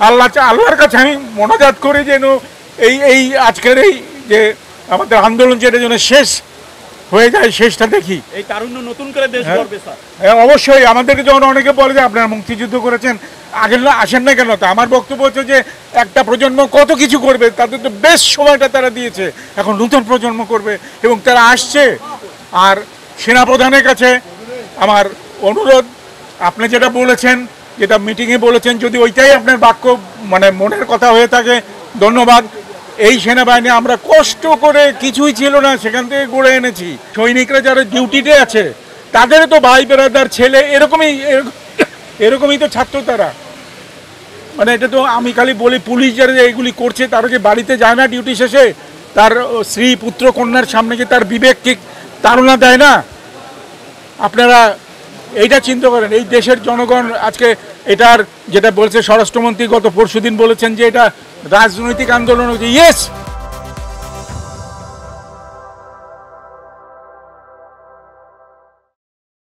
আল্লাহর কাছে আমি মোনাজাত করি যেন এই আজকের এই যে আমাদের আন্দোলন যেটা যেন শেষ হয়ে যায়, শেষটা দেখি। এই তারুণ্য নতুন করে দেশ গড়বে স্যার। হ্যাঁ অবশ্যই। আমাদেরকে যখন অনেকে বলে যে আপনারা মুক্তিযুদ্ধ করেছেন, আগে আসেন না কেন? তো আমার বক্তব্য হচ্ছে যে একটা প্রজন্ম কত কিছু করবে, তাদের তো বেশ সময়টা তারা দিয়েছে, এখন নতুন প্রজন্ম করবে এবং তারা আসছে। আর সেনাপ্রধানের কাছে আমার অনুরোধ, আপনি যেটা বলেছেন, যেটা মিটিংয়ে বলেছেন, যদি ওইটাই আপনার বাক্য মানে মনের কথা হয়ে থাকে, ধন্যবাদ। এই সেনাবাহিনী আমরা কষ্ট করে, কিছুই ছিল না সেখান থেকে গড়ে এনেছি। সৈনিকরা যারা ডিউটিতে আছে তাদেরও তো ভাই বেড়াদার ছেলে এরকমই তো ছাত্র তারা। মানে এটা তো আমি খালি বলি, পুলিশ যারা এইগুলি করছে তারা যে বাড়িতে যায় না ডিউটি শেষে, তার স্ত্রী পুত্র কন্যার সামনে কি তার বিবেক ঠিক তাড়না দেয় না? আপনারা এইটা চিন্তা করেন। এই দেশের জনগণ আজকে এটার যেটা বলছে স্বরাষ্ট্রমন্ত্রী গত পরশুদিন বলেছেন যে এটা রাজনৈতিক আন্দোলন হচ্ছে। ইয়েস,